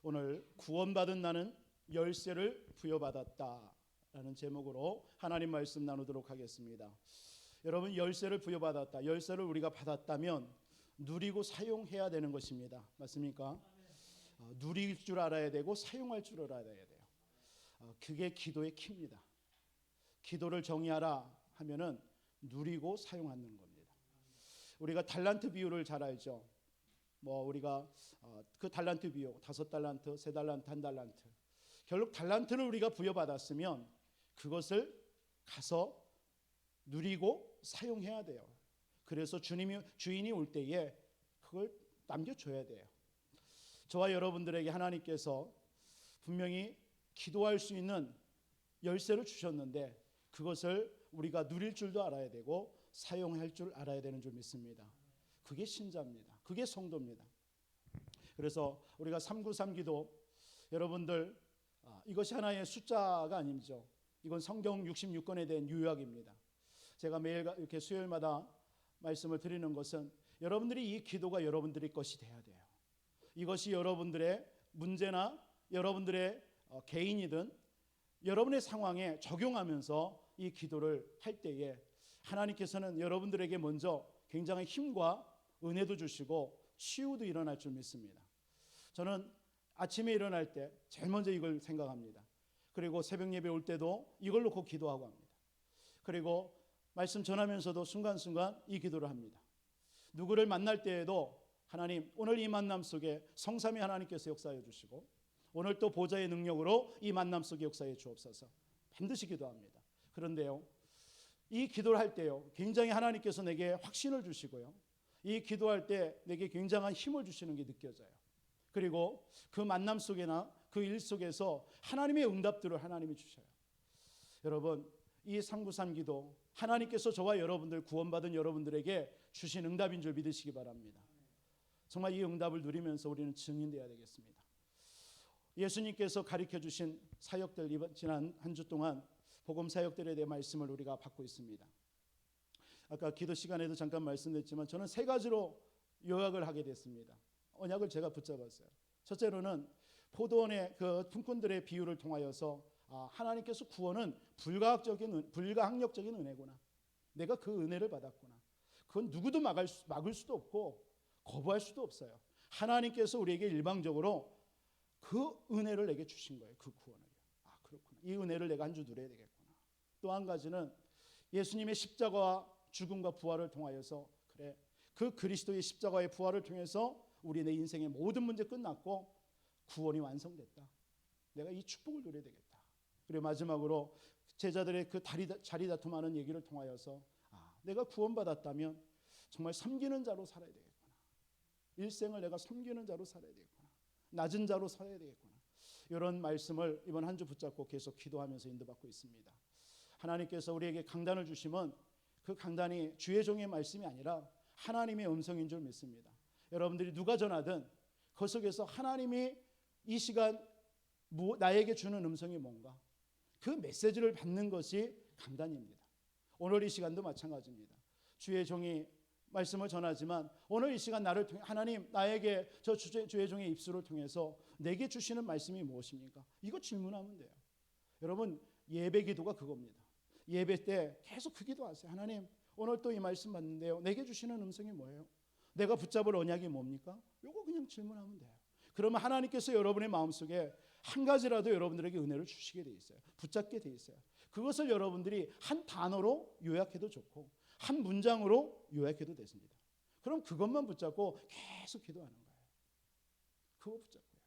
오늘 구원받은 나는 열쇠를 부여받았다라는 제목으로 하나님 말씀 나누도록 하겠습니다. 여러분, 열쇠를 부여받았다. 열쇠를 우리가 받았다면 누리고 사용해야 되는 것입니다. 맞습니까? 누릴 줄 알아야 되고 사용할 줄 알아야 돼요. 그게 기도의 키입니다. 기도를 정의하라 하면은 누리고 사용하는 겁니다. 우리가 달란트 비유를 잘 알죠. 우리가 그 달란트 비유 5달란트, 3달란트, 1달란트. 결국 달란트를 우리가 부여받았으면 그것을 가서 누리고 사용해야 돼요. 그래서 주인이 올 때에 그걸 남겨줘야 돼요. 저와 여러분들에게 하나님께서 분명히 기도할 수 있는 열쇠를 주셨는데 그것을 우리가 누릴 줄도 알아야 되고 사용할 줄 알아야 되는 줄 믿습니다. 그게 신자입니다. 그게 성도입니다. 그래서 우리가 393 기도, 여러분들 이것이 하나의 숫자가 아니죠. 이건 성경 66권에 대한 요약입니다. 제가 매일 이렇게 수요일마다 말씀을 드리는 것은 여러분들이 이 기도가 여러분들의 것이 돼야 돼요. 이것이 여러분들의 문제나 여러분들의 개인이든 여러분의 상황에 적용하면서 이 기도를 할 때에 하나님께서는 여러분들에게 먼저 굉장히 힘과 은혜도 주시고 치유도 일어날 줄 믿습니다. 저는 아침에 일어날 때 제일 먼저 이걸 생각합니다. 그리고 새벽 예배 올 때도 이걸 놓고 기도하고 합니다. 그리고 말씀 전하면서도 순간순간 이 기도를 합니다. 누구를 만날 때에도 하나님, 오늘 이 만남 속에 성삼위 하나님께서 역사해 주시고 오늘 또 보좌의 능력으로 이 만남 속에 역사해 주옵소서 반드시 기도합니다. 그런데요, 이 기도를 할 때요, 굉장히 하나님께서 내게 확신을 주시고요, 이 기도할 때 내게 굉장한 힘을 주시는 게 느껴져요. 그리고 그 만남 속에나 그 일 속에서 하나님의 응답들을 하나님이 주셔요. 여러분, 이 393 기도 하나님께서 저와 여러분들 구원받은 여러분들에게 주신 응답인 줄 믿으시기 바랍니다. 정말 이 응답을 누리면서 우리는 증인되어야 되겠습니다. 예수님께서 가르쳐 주신 사역들, 지난 한 주 동안 복음 사역들에 대해 말씀을 우리가 받고 있습니다. 아까 기도 시간에도 잠깐 말씀드렸지만 저는 3가지로 요약을 하게 됐습니다. 언약을 제가 붙잡았어요. 첫째로는 포도원의 그 품꾼들의 비유를 통하여서 하나님께서 구원은 불가항력적인 은혜구나. 내가 그 은혜를 받았구나. 그건 누구도 막을 수도 없고 거부할 수도 없어요. 하나님께서 우리에게 일방적으로 그 은혜를 내게 주신 거예요. 그 구원을. 그렇구나. 이 은혜를 내가 한 주 누려야 되겠구나. 또 한 가지는 예수님의 십자가와 죽음과 부활을 통하여서 그래, 그 그리스도의 십자가의 부활을 통해서 우리 내 인생의 모든 문제 끝났고 구원이 완성됐다. 내가 이 축복을 누려야 되겠다. 그리고 마지막으로 제자들의 그 자리 다툼하는 얘기를 통하여서 내가 구원받았다면 정말 섬기는 자로 살아야 되겠구나. 일생을 내가 섬기는 자로 살아야 되겠구나. 낮은 자로 살아야 되겠구나. 이런 말씀을 이번 한 주 붙잡고 계속 기도하면서 인도받고 있습니다. 하나님께서 우리에게 강단을 주시면 그 강단이 주의 종의 말씀이 아니라 하나님의 음성인 줄 믿습니다. 여러분들이 누가 전하든 그 속에서 하나님이 이 시간 나에게 주는 음성이 뭔가, 그 메시지를 받는 것이 강단입니다. 오늘 이 시간도 마찬가지입니다. 주의 종이 말씀을 전하지만 오늘 이 시간 나를 통해 하나님, 나에게 저 주의 종의 입술을 통해서 내게 주시는 말씀이 무엇입니까? 이거 질문하면 돼요. 여러분, 예배 기도가 그겁니다. 예배 때 계속 그 기도하세요. 하나님, 오늘 또 이 말씀 받는데요, 내게 주시는 음성이 뭐예요? 내가 붙잡을 언약이 뭡니까? 이거 그냥 질문하면 돼요. 그러면 하나님께서 여러분의 마음속에 한 가지라도 여러분들에게 은혜를 주시게 돼 있어요. 붙잡게 돼 있어요. 그것을 여러분들이 한 단어로 요약해도 좋고 한 문장으로 요약해도 되십니다. 그럼 그것만 붙잡고 계속 기도하는 거예요. 그거 붙잡고요.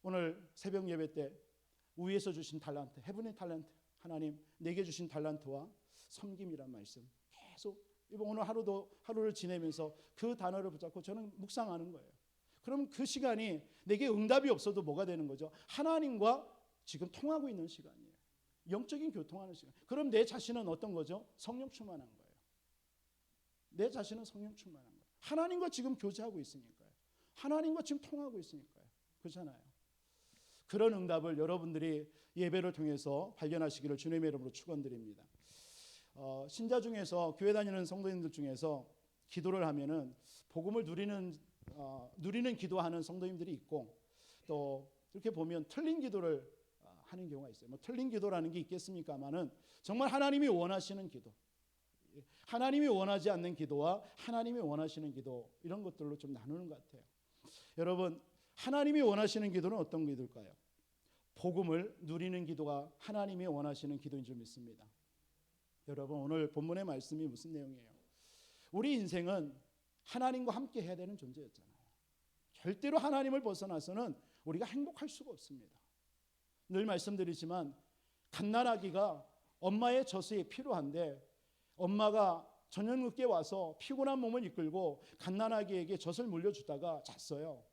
오늘 새벽 예배 때 위에서 주신 달란트, 헤븐의 달란트, 하나님 내게 주신 달란트와 섬김이란 말씀 계속 이번 오늘 하루를 지내면서 그 단어를 붙잡고 저는 묵상하는 거예요. 그럼 그 시간이 내게 응답이 없어도 뭐가 되는 거죠? 하나님과 지금 통하고 있는 시간이에요. 영적인 교통하는 시간. 그럼 내 자신은 어떤 거죠? 성령 충만한 거예요. 내 자신은 성령 충만한 거예요. 하나님과 지금 교제하고 있으니까요. 하나님과 지금 통하고 있으니까요. 그렇잖아요. 그런 응답을 여러분들이 예배를 통해서 발견하시기를 주님의 이름으로 축원드립니다. 신자 중에서 교회 다니는 성도님들 중에서 기도를 하면은 복음을 누리는 누리는 기도하는 성도님들이 있고, 또 이렇게 보면 틀린 기도를 하는 경우가 있어요. 뭐 틀린 기도라는 게 있겠습니까마는 정말 하나님이 원하시는 기도, 하나님이 원하지 않는 기도와 하나님이 원하시는 기도, 이런 것들로 좀 나누는 것 같아요. 여러분, 하나님이 원하시는 기도는 어떤 기도일까요? 복음을 누리는 기도가 하나님이 원하시는 기도인 줄 믿습니다. 여러분, 오늘 본문의 말씀이 무슨 내용이에요? 우리 인생은 하나님과 함께 해야 되는 존재였잖아요. 절대로 하나님을 벗어나서는 우리가 행복할 수가 없습니다. 늘 말씀드리지만 갓난아기가 엄마의 젖이 필요한데 엄마가 저녁 늦게 와서 피곤한 몸을 이끌고 갓난아기에게 젖을 물려주다가 잤어요.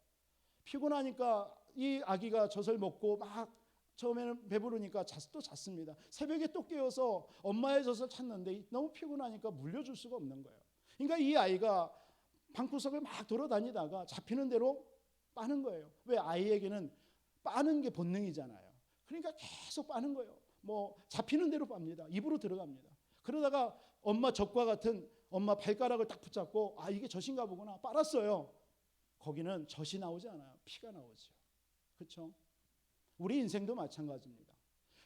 피곤하니까 이 아기가 젖을 먹고 막 처음에는 배부르니까 또 잤습니다. 새벽에 또 깨어서 엄마의 젖을 찾는데 너무 피곤하니까 물려줄 수가 없는 거예요. 그러니까 이 아이가 방구석을 막 돌아다니다가 잡히는 대로 빠는 거예요. 왜? 아이에게는 빠는 게 본능이잖아요. 그러니까 계속 빠는 거예요. 뭐 잡히는 대로 빱니다. 입으로 들어갑니다. 그러다가 엄마 젖과 같은 엄마 발가락을 딱 붙잡고 이게 젖인가 보구나 빨았어요. 거기는 젖이 나오지 않아요. 피가 나오죠. 그렇죠? 우리 인생도 마찬가지입니다.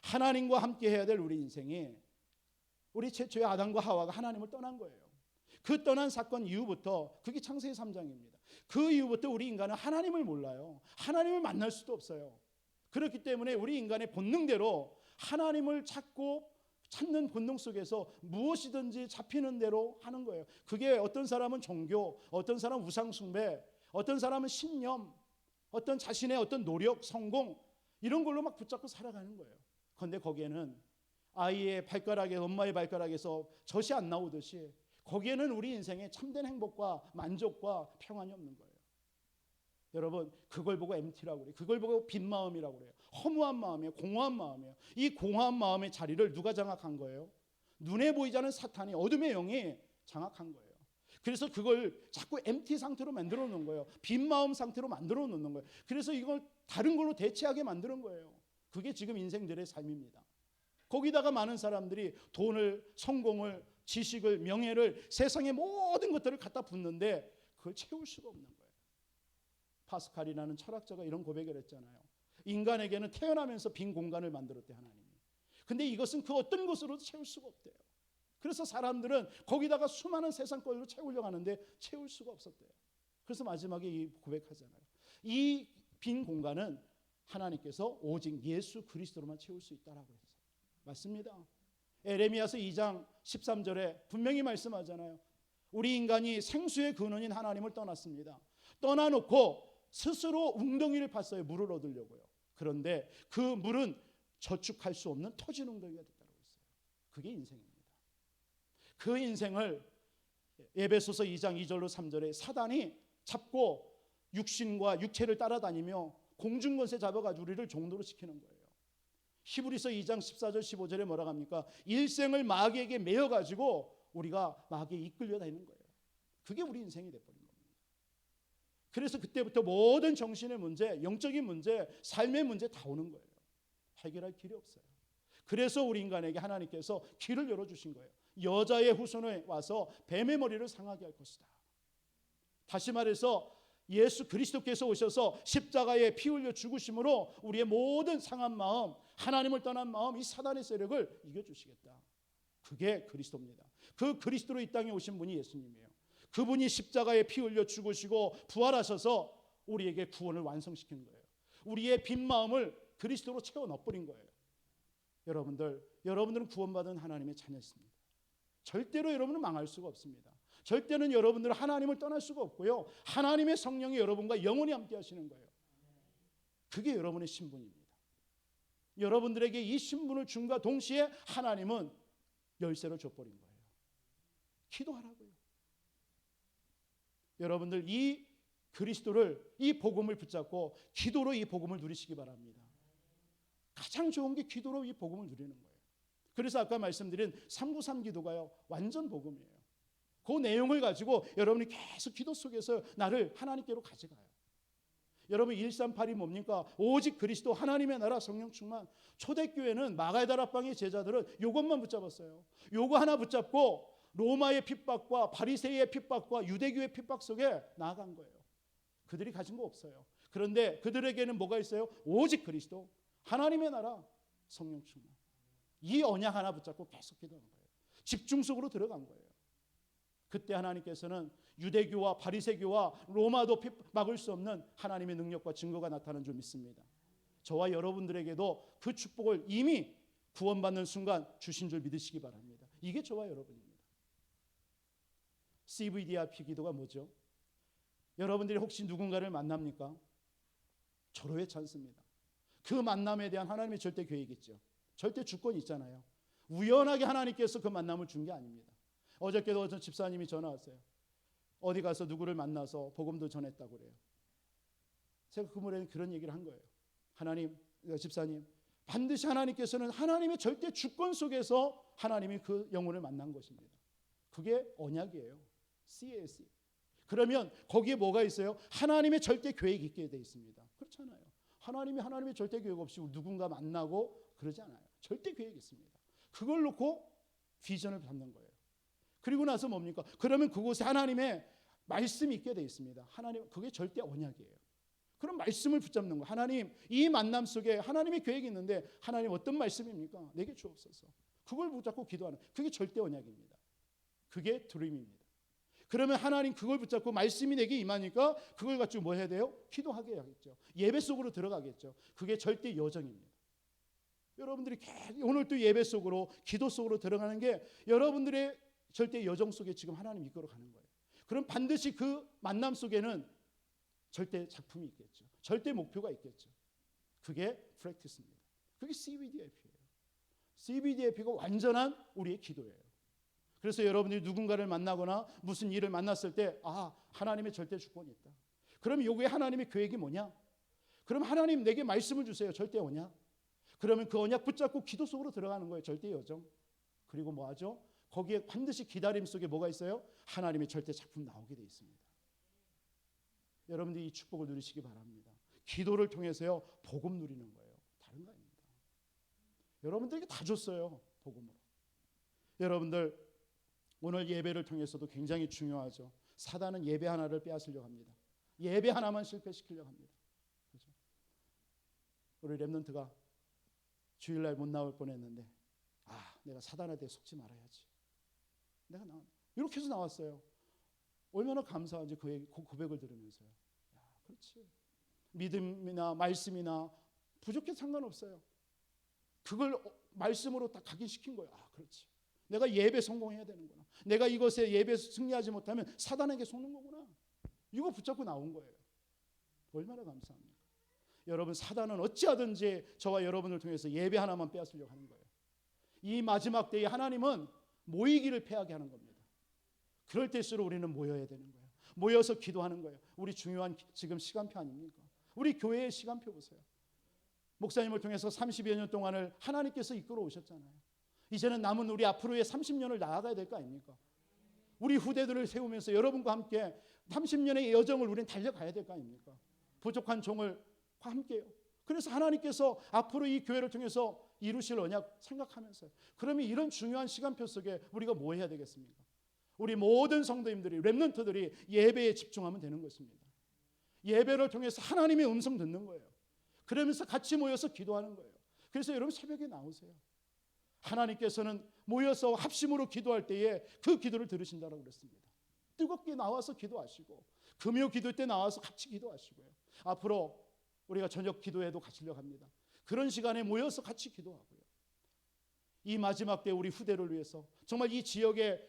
하나님과 함께 해야 될 우리 인생이, 우리 최초의 아담과 하와가 하나님을 떠난 거예요. 그 떠난 사건 이후부터, 그게 창세기 3장입니다. 그 이후부터 우리 인간은 하나님을 몰라요. 하나님을 만날 수도 없어요. 그렇기 때문에 우리 인간의 본능대로 하나님을 찾는 본능 속에서 무엇이든지 잡히는 대로 하는 거예요. 그게 어떤 사람은 종교, 어떤 사람은 우상숭배, 어떤 사람은 신념, 어떤 자신의 어떤 노력, 성공, 이런 걸로 막 붙잡고 살아가는 거예요. 그런데 거기에는 아이의 발가락에, 엄마의 발가락에서 젖이 안 나오듯이 거기에는 우리 인생의 참된 행복과 만족과 평안이 없는 거예요. 여러분, 그걸 보고 MT라고 그래요. 그걸 보고 빈 마음이라고 그래요. 허무한 마음이에요. 공허한 마음이에요. 이 공허한 마음의 자리를 누가 장악한 거예요? 눈에 보이지 않는 사탄이, 어둠의 영이 장악한 거예요. 그래서 그걸 자꾸 MT 상태로 만들어 놓는 거예요. 빈 마음 상태로 만들어 놓는 거예요. 그래서 이걸 다른 걸로 대체하게 만드는 거예요. 그게 지금 인생들의 삶입니다. 거기다가 많은 사람들이 돈을, 성공을, 지식을, 명예를, 세상의 모든 것들을 갖다 붓는데 그걸 채울 수가 없는 거예요. 파스칼이라는 철학자가 이런 고백을 했잖아요. 인간에게는 태어나면서 빈 공간을 만들었대, 하나님이. 근데 이것은 그 어떤 것으로도 채울 수가 없대요. 그래서 사람들은 거기다가 수많은 세상 걸로 채우려고 하는데 채울 수가 없었대요. 그래서 마지막에 이 고백하잖아요. 이 빈 공간은 하나님께서 오직 예수 그리스도로만 채울 수 있다라고 했어요. 맞습니다. 에레미야서 2장 13절에 분명히 말씀하잖아요. 우리 인간이 생수의 근원인 하나님을 떠났습니다. 떠나놓고 스스로 웅덩이를 팠어요. 물을 얻으려고요. 그런데 그 물은 저축할 수 없는 터진 웅덩이가 됐다고 했어요. 그게 인생입니다. 그 인생을 에베소서 2장 2절로 3절에 사단이 잡고 육신과 육체를 따라다니며 공중권세 잡아가지고 우리를 종노로 시키는 거예요. 히브리서 2장 14절 15절에 뭐라고 합니까? 일생을 마귀에게 매어가지고 우리가 마귀에 이끌려 다니는 거예요. 그게 우리 인생이 돼버린 겁니다. 그래서 그때부터 모든 정신의 문제, 영적인 문제, 삶의 문제 다 오는 거예요. 해결할 길이 없어요. 그래서 우리 인간에게 하나님께서 길을 열어주신 거예요. 여자의 후손에 와서 뱀의 머리를 상하게 할 것이다. 다시 말해서 예수 그리스도께서 오셔서 십자가에 피 흘려 죽으심으로 우리의 모든 상한 마음, 하나님을 떠난 마음, 이 사단의 세력을 이겨주시겠다. 그게 그리스도입니다. 그 그리스도로 이 땅에 오신 분이 예수님이에요. 그분이 십자가에 피 흘려 죽으시고 부활하셔서 우리에게 구원을 완성시킨 거예요. 우리의 빈 마음을 그리스도로 채워 넣어버린 거예요. 여러분들은 구원받은 하나님의 자녀였습니다. 절대로 여러분은 망할 수가 없습니다. 절대는 여러분들은 하나님을 떠날 수가 없고요. 하나님의 성령이 여러분과 영원히 함께 하시는 거예요. 그게 여러분의 신분입니다. 여러분들에게 이 신분을 줌과 동시에 하나님은 열쇠를 줘버린 거예요. 기도하라고요. 여러분들 이 그리스도를, 이 복음을 붙잡고 기도로 이 복음을 누리시기 바랍니다. 가장 좋은 게 기도로 이 복음을 누리는 거예요. 그래서 아까 말씀드린 393 기도가요, 완전 복음이에요. 그 내용을 가지고 여러분이 계속 기도 속에서 나를 하나님께로 가져가요. 여러분 138이 뭡니까? 오직 그리스도, 하나님의 나라, 성령 충만. 초대교회는 마가다락방의 제자들은 이것만 붙잡았어요. 요거 하나 붙잡고 로마의 핍박과 바리새의 핍박과 유대교의 핍박 속에 나아간 거예요. 그들이 가진 거 없어요. 그런데 그들에게는 뭐가 있어요? 오직 그리스도, 하나님의 나라, 성령 충만. 이 언약 하나 붙잡고 계속 기도한 거예요. 집중 속으로 들어간 거예요. 그때 하나님께서는 유대교와 바리새교와 로마도 막을 수 없는 하나님의 능력과 증거가 나타나는 줄 믿습니다. 저와 여러분들에게도 그 축복을 이미 구원받는 순간 주신 줄 믿으시기 바랍니다. 이게 저와 여러분입니다. CVDIP 기도가 뭐죠? 여러분들이 혹시 누군가를 만납니까? 절호의 찬스입니다. 그 만남에 대한 하나님의 절대 계획이 있죠. 절대 주권이 있잖아요. 우연하게 하나님께서 그 만남을 준 게 아닙니다. 어저께도 어떤 집사님이 전화 왔어요. 어디 가서 누구를 만나서 복음도 전했다고 그래요. 제가 그 무렵에 그런 얘기를 한 거예요. 하나님, 집사님, 반드시 하나님께서는 하나님의 절대 주권 속에서 하나님이 그 영혼을 만난 것입니다. 그게 언약이에요. CAC. 그러면 거기에 뭐가 있어요? 하나님의 절대 계획이 있게 돼 있습니다. 그렇잖아요. 하나님의 절대 계획 없이 누군가 만나고 그러지 않아요. 절대 계획이 있습니다. 그걸 놓고 비전을 잡는 거예요. 그리고 나서 뭡니까? 그러면 그곳에 하나님의 말씀이 있게 돼 있습니다. 하나님, 그게 절대 언약이에요. 그런 말씀을 붙잡는 거예요. 하나님, 이 만남 속에 하나님의 계획이 있는데 하나님 어떤 말씀입니까? 내게 주옵소서. 그걸 붙잡고 기도하는, 그게 절대 언약입니다. 그게 드림입니다. 그러면 하나님 그걸 붙잡고 말씀이 내게 임하니까 그걸 가지고 뭐 해야 돼요? 기도하게 해야겠죠. 예배 속으로 들어가겠죠. 그게 절대 여정입니다. 여러분들이 오늘 또 예배 속으로, 기도 속으로 들어가는 게 여러분들의 절대 여정 속에 지금 하나님 이끌어 가는 거예요. 그럼 반드시 그 만남 속에는 절대 작품이 있겠죠. 절대 목표가 있겠죠. 그게 프랙티스입니다. 그게 CVDIP예요. CVDIP가 완전한 우리의 기도예요. 그래서 여러분들이 누군가를 만나거나 무슨 일을 만났을 때 하나님의 절대 주권이 있다. 그럼 요게 하나님의 계획이 뭐냐? 그럼 하나님 내게 말씀을 주세요. 절대 언약. 그러면 그 언약 붙잡고 기도 속으로 들어가는 거예요. 절대 여정. 그리고 뭐 하죠? 거기에 반드시 기다림 속에 뭐가 있어요? 하나님의 절대 작품 나오게 돼 있습니다. 여러분들이 이 축복을 누리시기 바랍니다. 기도를 통해서요, 복음 누리는 거예요. 다른 거 아닙니다. 여러분들에게 다 줬어요. 복음으로. 여러분들 오늘 예배를 통해서도 굉장히 중요하죠. 사단은 예배 하나를 빼앗으려고 합니다. 예배 하나만 실패시키려고 합니다. 그렇죠? 우리 렘넌트가 주일날 못 나올 뻔했는데 내가 사단한테 속지 말아야지. 내가 이렇게 해서 나왔어요. 얼마나 감사한지 그 고백을 들으면서요. 그렇지. 믿음이나 말씀이나 부족해도 상관없어요. 그걸 말씀으로 딱 각인시킨 거예요. 그렇지. 내가 예배 성공해야 되는구나. 내가 이것에 예배 승리하지 못하면 사단에게 속는 거구나. 이거 붙잡고 나온 거예요. 얼마나 감사합니까? 여러분, 사단은 어찌하든지 저와 여러분을 통해서 예배 하나만 빼앗으려고 하는 거예요. 이 마지막 때에 하나님은 모이기를 패하게 하는 겁니다. 그럴 때일수록 우리는 모여야 되는 거예요. 모여서 기도하는 거예요. 우리 중요한 지금 시간표 아닙니까? 우리 교회의 시간표 보세요. 목사님을 통해서 30여 년 동안을 하나님께서 이끌어 오셨잖아요. 이제는 남은 우리 앞으로의 30년을 나아가야 될 거 아닙니까? 우리 후대들을 세우면서 여러분과 함께 30년의 여정을 우리는 달려가야 될 거 아닙니까? 부족한 종을 함께요. 그래서 하나님께서 앞으로 이 교회를 통해서 이루실 언약 생각하면서요. 그러면 이런 중요한 시간표 속에 우리가 뭐 해야 되겠습니까? 우리 모든 성도님들이, 렘넌트들이 예배에 집중하면 되는 것입니다. 예배를 통해서 하나님의 음성 듣는 거예요. 그러면서 같이 모여서 기도하는 거예요. 그래서 여러분 새벽에 나오세요. 하나님께서는 모여서 합심으로 기도할 때에 그 기도를 들으신다고 그랬습니다. 뜨겁게 나와서 기도하시고 금요 기도 때 나와서 같이 기도하시고요. 앞으로 우리가 저녁 기도회도 가시려고 합니다. 그런 시간에 모여서 같이 기도하고요. 이 마지막 때 우리 후대를 위해서 정말 이 지역에,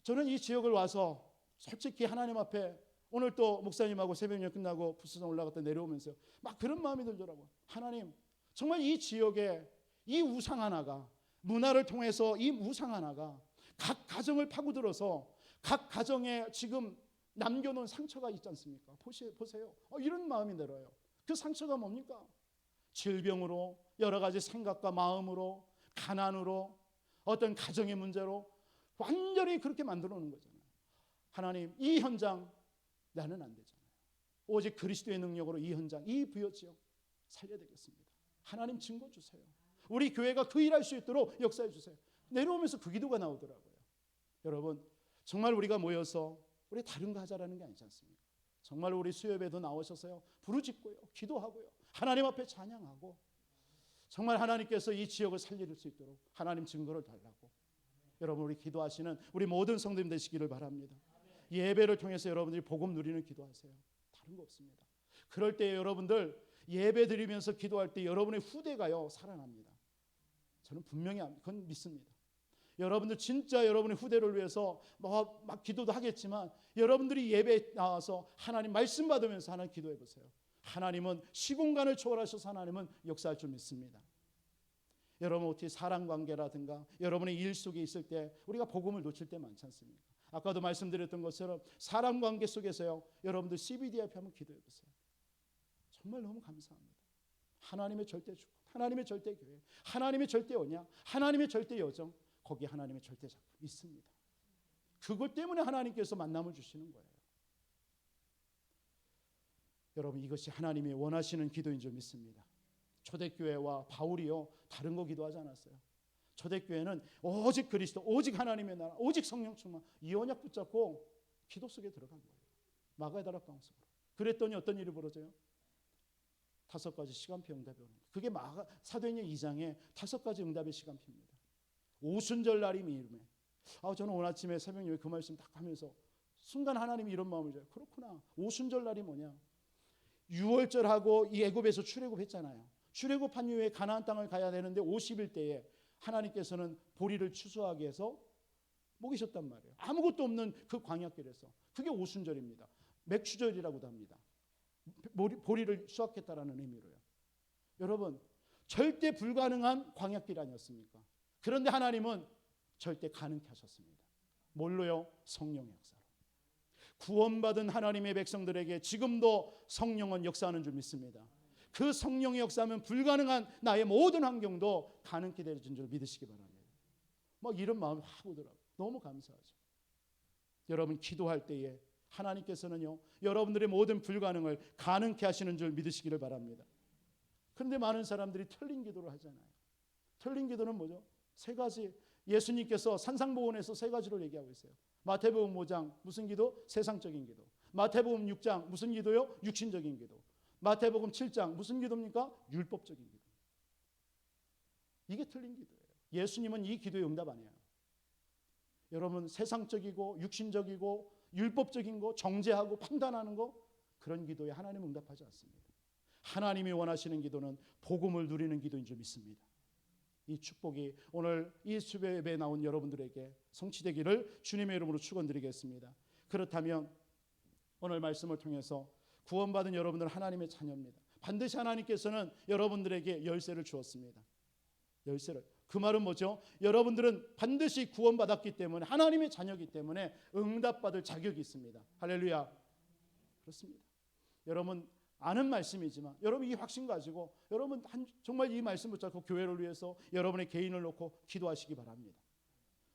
저는 이 지역을 와서 솔직히 하나님 앞에 오늘 또 목사님하고 새벽녘 끝나고 부스상 올라갔다 내려오면서 막 그런 마음이 들더라고요. 하나님, 정말 이 지역에 이 우상 하나가, 문화를 통해서 이 우상 하나가 각 가정을 파고들어서 각 가정에 지금 남겨놓은 상처가 있지 않습니까? 보세요. 이런 마음이 들어요. 그 상처가 뭡니까? 질병으로, 여러 가지 생각과 마음으로, 가난으로, 어떤 가정의 문제로 완전히 그렇게 만들어 놓은 거잖아요. 하나님, 이 현장 나는 안 되잖아요. 오직 그리스도의 능력으로 이 현장, 이 부여지역 살려야 되겠습니다. 하나님 증거 주세요. 우리 교회가 그 일할 수 있도록 역사해 주세요. 내려오면서 그 기도가 나오더라고요. 여러분, 정말 우리가 모여서 우리 다른 거 하자라는 게 아니지 않습니까? 정말 우리 수요예배도 나오셔서요, 부르짖고요, 기도하고요, 하나님 앞에 찬양하고, 정말 하나님께서 이 지역을 살릴 수 있도록 하나님 증거를 달라고, 여러분 우리 기도하시는 우리 모든 성도님 되시기를 바랍니다. 예배를 통해서 여러분들이 복음 누리는 기도하세요. 다른 거 없습니다. 그럴 때 여러분들 예배 드리면서 기도할 때 여러분의 후대가요 살아납니다. 저는 분명히 그건 믿습니다. 여러분들 진짜 여러분의 후대를 위해서 막 기도도 하겠지만, 여러분들이 예배에 나와서 하나님 말씀 받으면서 하나님 기도해 보세요. 하나님은 시공간을 초월하셔서 하나님은 역사할 줄 믿습니다. 여러분 어떻게 사랑관계라든가 여러분의 일 속에 있을 때 우리가 복음을 놓칠 때 많지 않습니까? 아까도 말씀드렸던 것처럼 사랑관계 속에서요, 여러분들 CBD 앞에 한번 기도해 보세요. 정말 너무 감사합니다. 하나님의 절대 축복, 하나님의 절대 교회, 하나님의 절대 언약, 하나님의 절대 여정, 거기에 하나님의 절대 작품 있습니다. 그것 때문에 하나님께서 만남을 주시는 거예요. 여러분 이것이 하나님이 원하시는 기도인 줄 믿습니다. 초대교회와 바울이요 다른 거 기도하지 않았어요. 초대교회는 오직 그리스도, 오직 하나님의 나라, 오직 성령 충만, 이 언약 붙잡고 기도 속에 들어간 거예요. 마가의 다락 방식으로. 그랬더니 어떤 일이 벌어져요? 5가지 시간표 응답이 오는 거예요. 그게 사도행전 2장에 5가지 응답의 시간표입니다. 오순절 날이 미름에, 저는 오늘 아침에 새벽 예배 그 말씀 딱 하면서 순간 하나님이 이런 마음을 줘요. 그렇구나. 오순절 날이 뭐냐? 6월절하고 이 애굽에서 출애굽했잖아요. 출애굽한 이후에 가나안 땅을 가야 되는데 50일때에 하나님께서는 보리를 추수하게 해서 먹이셨단 말이에요. 아무것도 없는 그 광야길에서. 그게 오순절입니다. 맥추절이라고도 합니다. 보리를 수확했다라는 의미로요. 여러분 절대 불가능한 광야길 아니었습니까? 그런데 하나님은 절대 가능케 하셨습니다. 뭘로요? 성령의 역사로. 구원받은 하나님의 백성들에게 지금도 성령은 역사하는 줄 믿습니다. 그 성령의 역사하면 불가능한 나의 모든 환경도 가능케 되어진 줄 믿으시기 바랍니다. 막 이런 마음이 확 오더라고요. 너무 감사하죠. 여러분 기도할 때에 하나님께서는요 여러분들의 모든 불가능을 가능케 하시는 줄 믿으시기를 바랍니다. 그런데 많은 사람들이 틀린 기도를 하잖아요. 틀린 기도는 뭐죠? 3가지. 예수님께서 산상보훈에서 3가지를 얘기하고 있어요. 마태복음 5장 무슨 기도? 세상적인 기도. 마태복음 6장 무슨 기도요? 육신적인 기도. 마태복음 7장 무슨 기도입니까? 율법적인 기도. 이게 틀린 기도예요. 예수님은 이 기도에 응답 안 해요. 여러분 세상적이고 육신적이고 율법적인 거, 정죄하고 판단하는 거, 그런 기도에 하나님은 응답하지 않습니다. 하나님이 원하시는 기도는 복음을 누리는 기도인 줄 믿습니다. 이 축복이 오늘 이 수배에 나온 여러분들에게 성취되기를 주님의 이름으로 축원드리겠습니다. 그렇다면 오늘 말씀을 통해서 구원받은 여러분들은 하나님의 자녀입니다. 반드시 하나님께서는 여러분들에게 열쇠를 주었습니다. 열쇠를. 그 말은 뭐죠? 여러분들은 반드시 구원받았기 때문에, 하나님의 자녀이기 때문에 응답받을 자격이 있습니다. 할렐루야. 그렇습니다. 여러분 아는 말씀이지만 여러분 이 확신 가지고 여러분 정말 이 말씀 붙잡고 교회를 위해서 여러분의 개인을 놓고 기도하시기 바랍니다.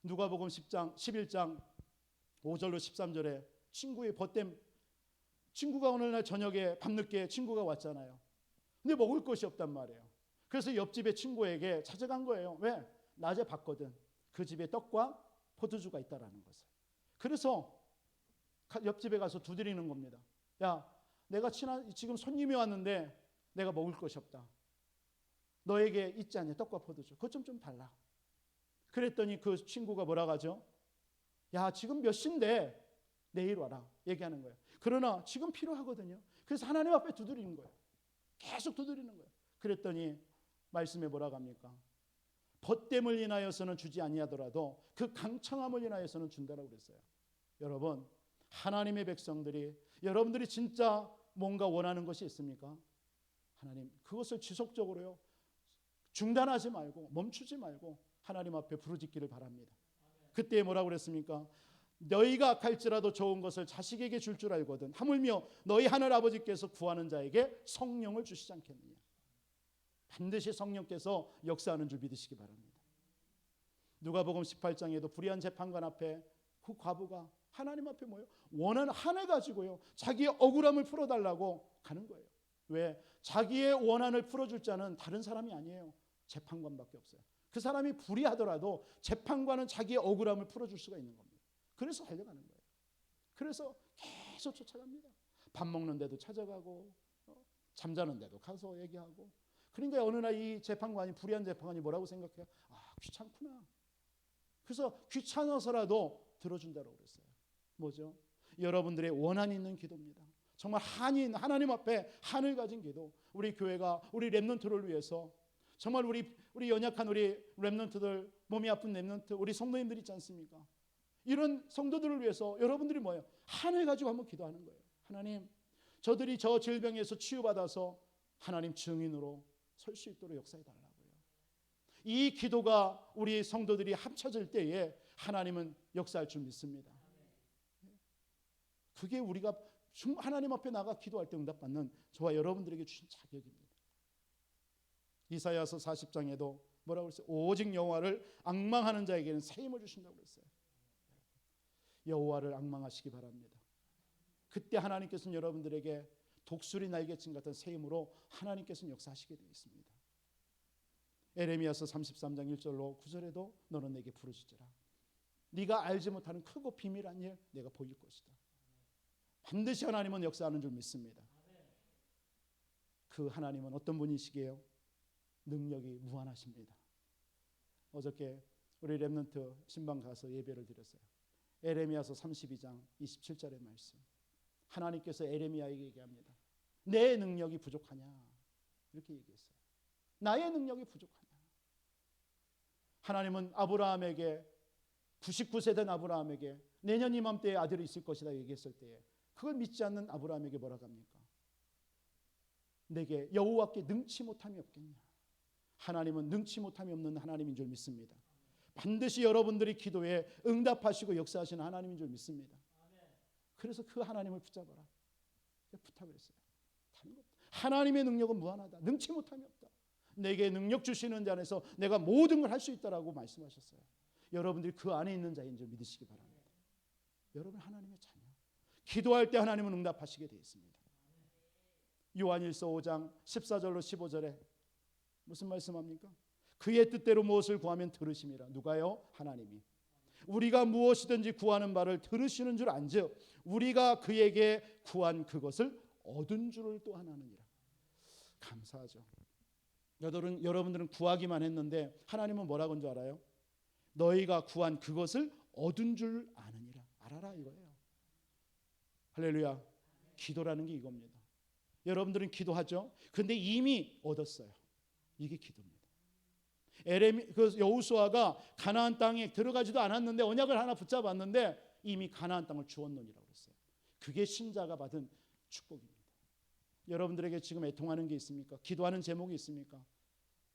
누가복음 10장 11장 5절로 13절에 친구의 벗댐, 친구가 어느 날 저녁에 밤늦게 친구가 왔잖아요. 근데 먹을 것이 없단 말이에요. 그래서 옆집의 친구에게 찾아간 거예요. 왜? 낮에 봤거든. 그 집에 떡과 포도주가 있다라는 것을. 그래서 옆집에 가서 두드리는 겁니다. 야, 내가 지금 손님이 왔는데 내가 먹을 것이 없다. 너에게 있지 않냐? 떡과 포도주. 그것 좀 달라. 그랬더니 그 친구가 뭐라고 하죠? 야, 지금 몇 시인데 내일 와라. 얘기하는 거예요. 그러나 지금 필요하거든요. 그래서 하나님 앞에 두드리는 거예요. 계속 두드리는 거예요. 그랬더니 말씀에 뭐라고 합니까? 벗됨을 인하여서는 주지 아니하더라도 그 강청함을 인하여서는 준다라고 그랬어요. 여러분 하나님의 백성들이, 여러분들이 진짜 뭔가 원하는 것이 있습니까? 하나님 그것을 지속적으로요 중단하지 말고 멈추지 말고 하나님 앞에 부르짖기를 바랍니다. 그때 뭐라고 그랬습니까? 너희가 악할지라도 좋은 것을 자식에게 줄 줄 알거든 하물며 너희 하늘 아버지께서 구하는 자에게 성령을 주시지 않겠느냐. 반드시 성령께서 역사하는 줄 믿으시기 바랍니다. 누가복음 18장에도 불의한 재판관 앞에 그 과부가 하나님 앞에 뭐예요? 원한 한을 가지고요 자기의 억울함을 풀어달라고 가는 거예요. 왜? 자기의 원한을 풀어줄 자는 다른 사람이 아니에요. 재판관밖에 없어요. 그 사람이 불의하더라도 재판관은 자기의 억울함을 풀어줄 수가 있는 겁니다. 그래서 달려가는 거예요. 그래서 계속 쫓아갑니다. 밥 먹는데도 찾아가고 잠자는데도 가서 얘기하고. 그러니까 어느 날 이 재판관이, 불의한 재판관이 뭐라고 생각해요? 아, 귀찮구나. 그래서 귀찮아서라도 들어준다고 그랬어요. 뭐죠? 여러분들의 원한 있는 기도입니다. 정말 하나님 앞에 한을 가진 기도. 우리 교회가 우리 렘넌트를 위해서 정말 우리 연약한 우리 렘넌트들, 몸이 아픈 렘넌트, 우리 성도님들 있지 않습니까? 이런 성도들을 위해서 여러분들이 뭐예요? 한을 가지고 한번 기도하는 거예요. 하나님, 저들이 저 질병에서 치유받아서 하나님 증인으로 설 수 있도록 역사해 달라고요. 이 기도가 우리 성도들이 합쳐질 때에 하나님은 역사할 줄 믿습니다. 그게 우리가 하나님 앞에 나가 기도할 때 응답받는 저와 여러분들에게 주신 자격입니다. 이사야서 40장에도 뭐라고 그랬어요? 오직 여호와를 앙망하는 자에게는 새 힘을 주신다고 그랬어요. 여호와를 앙망하시기 바랍니다. 그때 하나님께서는 여러분들에게 독수리 날개친 같은 새 힘으로 하나님께서는 역사하시게 되어 있습니다. 에레미야서 33장 1절로 9절에도 너는 내게 부르짖으라. 네가 알지 못하는 크고 비밀한 일 내가 보일 것이다. 반드시 하나님은 역사하는 줄 믿습니다. 그 하나님은 어떤 분이시게요? 능력이 무한하십니다. 어저께 우리 렘넌트 신방 가서 예배를 드렸어요. 에레미야서 32장 27절의 말씀. 하나님께서 에레미야에게 얘기합니다. 내 능력이 부족하냐? 이렇게 얘기했어요. 나의 능력이 부족하냐? 하나님은 아브라함에게 99세 된 아브라함에게 내년 이맘때에 아들이 있을 것이다 얘기했을 때에 그걸 믿지 않는 아브라함에게 뭐라고 합니까? 내게 여호와께 능치 못함이 없겠냐? 하나님은 능치 못함이 없는 하나님인 줄 믿습니다. 반드시 여러분들이 기도에 응답하시고 역사하시는 하나님인 줄 믿습니다. 그래서 그 하나님을 붙잡아라 부탁을 했어요. 하나님의 능력은 무한하다. 능치 못함이 없다. 내게 능력 주시는 자 안에서 내가 모든 걸 할 수 있다라고 말씀하셨어요. 여러분들이 그 안에 있는 자인 줄 믿으시기 바랍니다. 여러분 하나님의 자녀. 기도할 때 하나님은 응답하시게 되어 있습니다. 요한일서 5장 14절로 15절에 무슨 말씀합니까? 그의 뜻대로 무엇을 구하면 들으심이라. 누가요? 하나님이. 우리가 무엇이든지 구하는 바를 들으시는 줄 안즉 우리가 그에게 구한 그것을 얻은 줄을 또한 아느니라. 감사하죠. 여러분들은 구하기만 했는데 하나님은 뭐라고 한 줄 알아요? 너희가 구한 그것을 얻은 줄 아느니라. 알아라 이거예요. 할렐루야. 기도라는 게 이겁니다. 여러분들은 기도하죠. 근데 이미 얻었어요. 이게 기도입니다. 여호수아가 가나안 땅에 들어가지도 않았는데 언약을 하나 붙잡았는데 이미 가나안 땅을 주었느니라고 그랬어요. 그게 신자가 받은 축복입니다. 여러분들에게 지금 애통하는 게 있습니까? 기도하는 제목이 있습니까?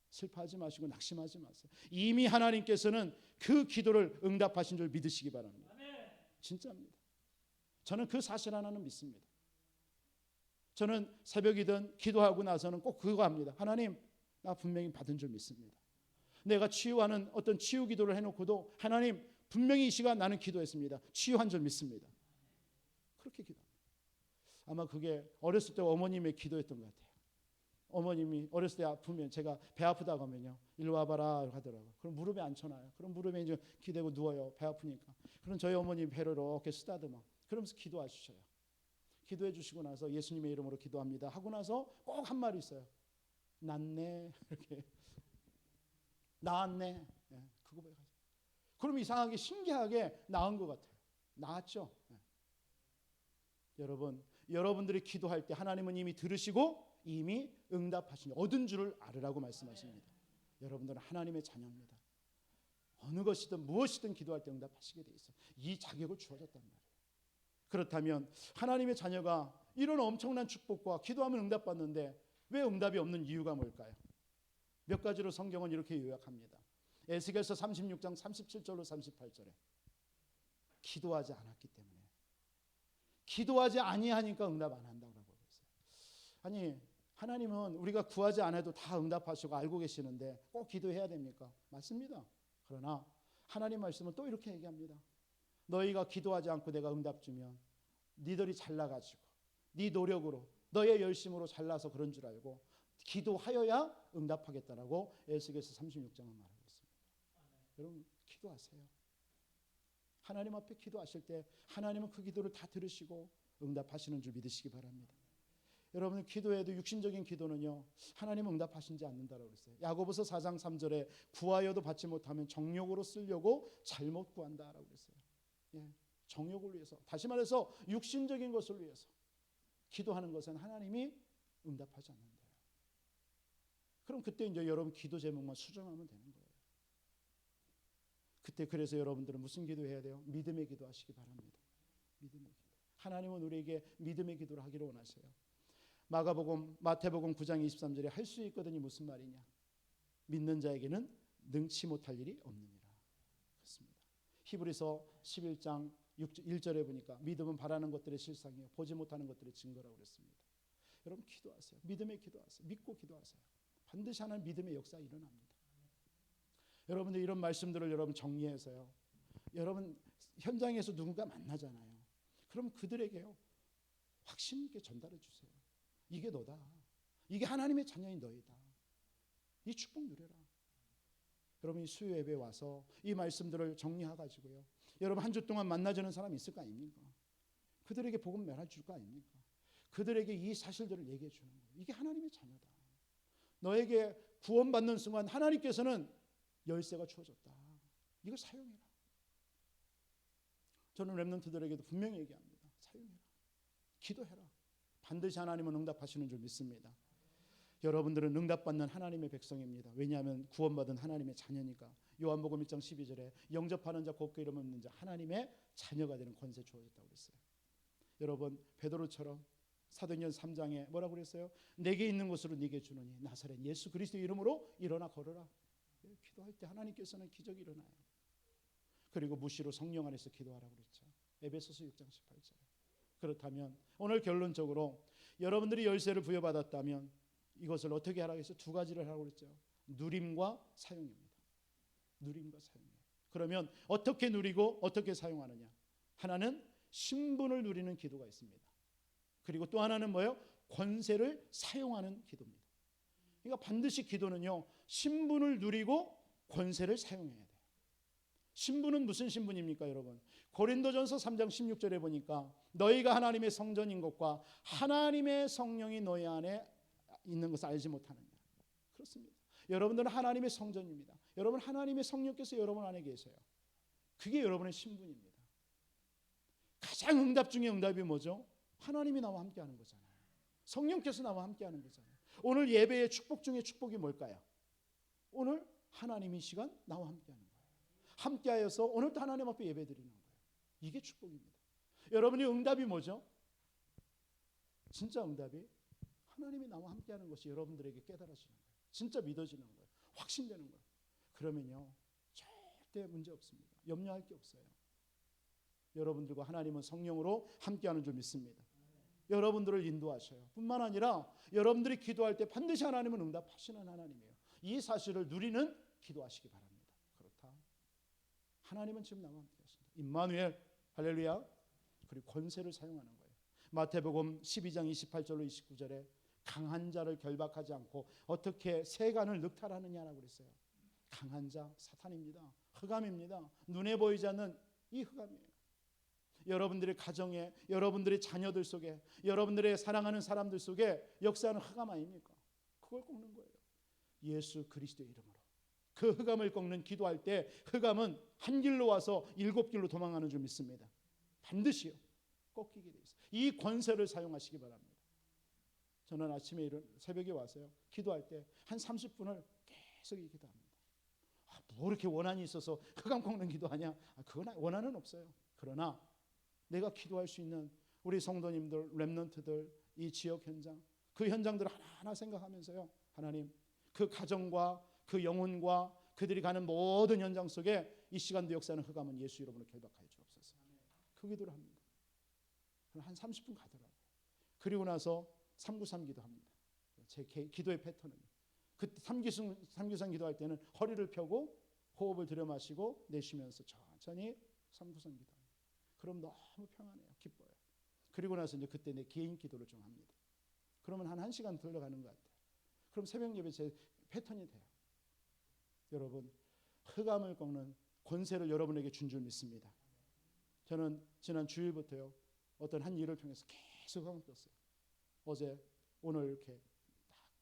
슬퍼하지 마시고 낙심하지 마세요. 이미 하나님께서는 그 기도를 응답하신 줄 믿으시기 바랍니다. 진짜입니다. 저는 그 사실 하나는 믿습니다. 저는 새벽이든 기도하고 나서는 꼭 그거 합니다. 하나님, 나 분명히 받은 줄 믿습니다. 내가 치유하는 어떤 치유 기도를 해놓고도 하나님, 분명히 이 시간 나는 기도했습니다. 치유한 줄 믿습니다. 그렇게 기도합니다. 아마 그게 어렸을 때 어머님의 기도였던 것 같아요. 어머님이 어렸을 때 아프면 제가 배 아프다고 하면요. 일로 와봐라 하더라고요. 그럼 무릎에 앉혀놔요. 그럼 무릎에 이제 기대고 누워요. 배 아프니까. 그럼 저희 어머님 배를 이렇게 쓰다듬어. 그러면서 기도해 주셔요. 기도해 주시고 나서 예수님의 이름으로 기도합니다. 하고 나서 꼭 한 말이 있어요. 낫네. 이렇게. 나았네. 네, 그거 봐요. 그럼 이상하게 신기하게 나은 것 같아요. 나았죠. 네. 여러분들이 기도할 때 하나님은 이미 들으시고 이미 응답하시니 얻은 줄을 알으라고 말씀하십니다. 여러분들은 하나님의 자녀입니다. 어느 것이든 무엇이든 기도할 때 응답하시게 돼 있어요. 이 자격을 주어졌단 말이에요. 그렇다면 하나님의 자녀가 이런 엄청난 축복과 기도하면 응답받는데 왜 응답이 없는 이유가 뭘까요? 몇 가지로 성경은 이렇게 요약합니다. 에스겔서 36장 37절로 38절에 기도하지 않았기 때문에 기도하지 아니하니까 응답 안 한다고 했어요. 아니 하나님은 우리가 구하지 않아도 다 응답하시고 알고 계시는데 꼭 기도해야 됩니까? 맞습니다. 그러나 하나님 말씀은 또 이렇게 얘기합니다. 너희가 기도하지 않고 내가 응답 주면 니들이 잘나가지고 네 노력으로 너의 열심으로 잘나서 그런 줄 알고 기도하여야 응답하겠다라고 에스겔서 36장은 말하고 있습니다. 여러분 기도하세요. 하나님 앞에 기도하실 때 하나님은 그 기도를 다 들으시고 응답하시는 줄 믿으시기 바랍니다. 여러분 기도해도 육신적인 기도는요 하나님 응답하시지 않는다라고 그랬어요. 야고보서 4장 3절에 구하여도 받지 못하면 정욕으로 쓰려고 잘못 구한다라고 그랬어요. 예, 정욕을 위해서, 다시 말해서 육신적인 것을 위해서 기도하는 것은 하나님이 응답하지 않는다. 그럼 그때 이제 여러분 기도 제목만 수정하면 되는 거예요. 그때 그래서 여러분들은 무슨 기도해야 돼요? 믿음의 기도하시기 바랍니다. 믿음의 기도. 하나님은 우리에게 믿음의 기도를 하기를 원하세요. 마태복음 9장 23절에 할 수 있거든이 무슨 말이냐? 믿는 자에게는 능치 못할 일이 없느니라. 그렇습니다. 히브리서 11장 1절에 보니까 믿음은 바라는 것들의 실상이요 보지 못하는 것들의 증거라고 그랬습니다. 여러분 기도하세요. 믿음의 기도하세요. 믿고 기도하세요. 반드시 하나님 믿음의 역사가 일어납니다. 여러분들 이런 말씀들을 여러분 정리해서요. 여러분 현장에서 누군가 만나잖아요. 그럼 그들에게요 확신 있게 전달해 주세요. 이게 너다. 이게 하나님의 자녀인 너희다. 이 축복 누려라. 여러분 이 수요 예배에 와서 이 말씀들을 정리해가지고요. 여러분 한 주 동안 만나주는 사람이 있을 거 아닙니까? 그들에게 복음 전해줄 거 아닙니까? 그들에게 이 사실들을 얘기해 주는 거예요. 이게 하나님의 자녀다. 너에게 구원받는 순간 하나님께서는 열쇠가 주어졌다. 이걸 사용해라. 저는 렘넌트들에게도 분명히 얘기합니다. 사용해라. 기도해라. 반드시 하나님은 응답하시는 줄 믿습니다. 여러분들은 응답받는 하나님의 백성입니다. 왜냐하면 구원받은 하나님의 자녀니까. 요한복음 1장 12절에 영접하는 자 곧그 이름 없는 자 하나님의 자녀가 되는 권세 주어졌다고 그랬어요. 여러분 베드로처럼 사도행전 3장에 뭐라고 그랬어요? 내게 있는 것으로 네게 주노니 나사렛 예수 그리스도의 이름으로 일어나 걸어라. 기도할 때 하나님께서는 기적이 일어나요. 그리고 무시로 성령 안에서 기도하라고 그랬죠. 에베소서 6장 18절에. 그렇다면 오늘 결론적으로 여러분들이 열쇠를 부여받았다면 이것을 어떻게 하라고 해서 두 가지를 하라고 그랬죠. 누림과 사용입니다. 누림과 사용이에요. 그러면 어떻게 누리고 어떻게 사용하느냐? 하나는 신분을 누리는 기도가 있습니다. 그리고 또 하나는 뭐예요? 권세를 사용하는 기도입니다. 그러니까 반드시 기도는요 신분을 누리고 권세를 사용해야 돼요. 신분은 무슨 신분입니까 여러분? 고린도전서 3장 16절에 보니까 너희가 하나님의 성전인 것과 하나님의 성령이 너희 안에 있는 것을 알지 못하느냐. 그렇습니다. 여러분들은 하나님의 성전입니다. 여러분 하나님의 성령께서 여러분 안에 계세요. 그게 여러분의 신분입니다. 가장 응답 중에 응답이 뭐죠? 하나님이 나와 함께하는 거잖아요. 성령께서 나와 함께하는 거잖아요. 오늘 예배의 축복 중에 축복이 뭘까요? 오늘 하나님이 시간 나와 함께하는 거예요. 함께하여서 오늘도 하나님 앞에 예배드리는 거예요. 이게 축복입니다. 여러분의 응답이 뭐죠? 진짜 응답이 하나님이 나와 함께하는 것이 여러분들에게 깨달아지는 거예요. 진짜 믿어지는 거예요. 확신되는 거예요. 그러면요 절대 문제 없습니다. 염려할 게 없어요. 여러분들과 하나님은 성령으로 함께하는 줄 믿습니다. 여러분들을 인도하셔요. 뿐만 아니라 여러분들이 기도할 때 반드시 하나님은 응답하시는 하나님이에요. 이 사실을 누리는 기도하시기 바랍니다. 그렇다. 하나님은 지금 나와 함께 하신다. 임마누엘 할렐루야. 그리고 권세를 사용하는 거예요. 마태복음 12장 28절로 29절에 강한 자를 결박하지 않고 어떻게 세간을 늑탈하느냐라고 그랬어요. 강한 자 사탄입니다. 흑암입니다. 눈에 보이지 않는 이 흑암이에요. 여러분들의 가정에, 여러분들의 자녀들 속에, 여러분들의 사랑하는 사람들 속에 역사하는 흑암 아닙니까? 그걸 꺾는 거예요. 예수 그리스도의 이름으로. 그 흑암을 꺾는 기도할 때 흑암은 한 길로 와서 7길로 도망가는 줄 믿습니다. 반드시요. 꺾이게 돼 있어요. 이 권세를 사용하시기 바랍니다. 저는 아침에 새벽에 와서요. 기도할 때 한 30분을 계속 기도합니다. 뭐 이렇게 원한이 있어서 흑암 꺾는 기도하냐? 그건 원한은 없어요. 그러나 내가 기도할 수 있는 우리 성도님들, 렘넌트들, 이 지역 현장, 그 현장들을 하나하나 생각하면서요. 하나님, 그 가정과 그 영혼과 그들이 가는 모든 현장 속에 이 시간도 역사하는 흑암은 예수 이름으로 결박하여 주옵소서. 그 기도를 합니다. 한 30분 가더라고요. 그리고 나서 393 기도합니다. 제 기도의 패턴은 그 393 기도할 때는 허리를 펴고 호흡을 들여마시고 내쉬면서 천천히 393 기도합니다. 그럼 너무 평안해요. 기뻐요. 그리고 나서 이제 그때 내 개인 기도를 좀 합니다. 그러면 한 1시간 들어가는 것 같아요. 그럼 새벽 예배 제 패턴이 돼요. 여러분 흑암을 꺾는 권세를 여러분에게 준 줄 믿습니다. 저는 지난 주일부터요. 어떤 한 일을 통해서 계속 떴어요. 어제 오늘 이렇게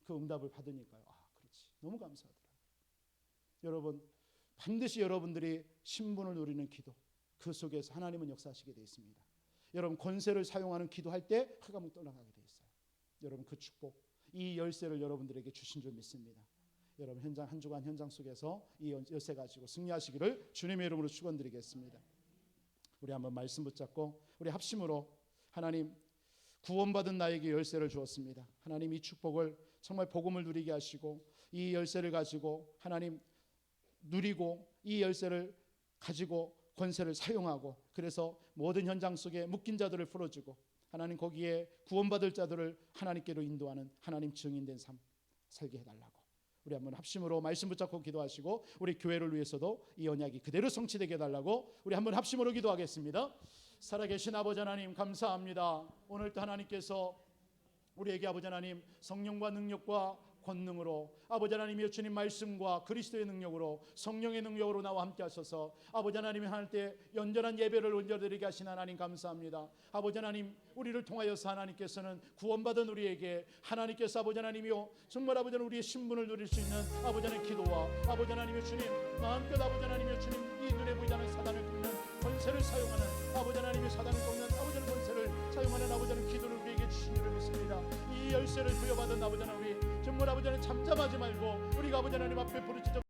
그 응답을 받으니까요. 그렇지. 너무 감사하더라고요. 여러분 반드시 여러분들이 신분을 누리는 기도 그 속에서 하나님은 역사하시게 되어 있습니다. 여러분 권세를 사용하는 기도할 때 흑암을 떠나가게 되어 있어요. 여러분 그 축복 이 열쇠를 여러분들에게 주신 줄 믿습니다. 여러분 현장 한 주간 현장 속에서 이 열쇠 가지고 승리하시기를 주님의 이름으로 축원드리겠습니다. 우리 한번 말씀 붙잡고 우리 합심으로 하나님 구원받은 나에게 열쇠를 주었습니다. 하나님 이 축복을 정말 복음을 누리게 하시고 이 열쇠를 가지고 하나님 누리고 이 열쇠를 가지고 권세를 사용하고 그래서 모든 현장 속에 묶인 자들을 풀어주고 하나님 거기에 구원받을 자들을 하나님께로 인도하는 하나님 증인된 삶 살게 해달라고 우리 한번 합심으로 말씀 붙잡고 기도하시고 우리 교회를 위해서도 이 언약이 그대로 성취되게 해달라고 우리 한번 합심으로 기도하겠습니다. 살아계신 아버지 하나님 감사합니다. 오늘도 하나님께서 우리에게 아버지 하나님 성령과 능력과 권능으로 아버지 하나님이여 주님 말씀과 그리스도의 능력으로 성령의 능력으로 나와 함께 하셔서 아버지 하나님이 하늘 때 연전한 예배를 올려드리게 하신 하나님 감사합니다. 아버지 하나님 우리를 통하여서 하나님께서는 구원받은 우리에게 하나님께서 아버지 하나님이여 정말 아버지 하나님 우리의 신분을 누릴 수 있는 아버지 하나님 기도와 아버지 하나님의 주님 마음껏 아버지 하나님의 주님 이 눈에 보이지 않는 사단을 쫓는 권세를 사용하는 아버지 하나님의 사단을 쫓는 아버지 하나님 권세를 사용하는 아버지 하나님 기도를 우리에게 주신 줄을 믿습니다. 이 열쇠를 부여받은 아버지 하나님 우리 정말 아버지 하나님 잠잠하지 말고 우리가 아버지 하나님 앞에 부르짖어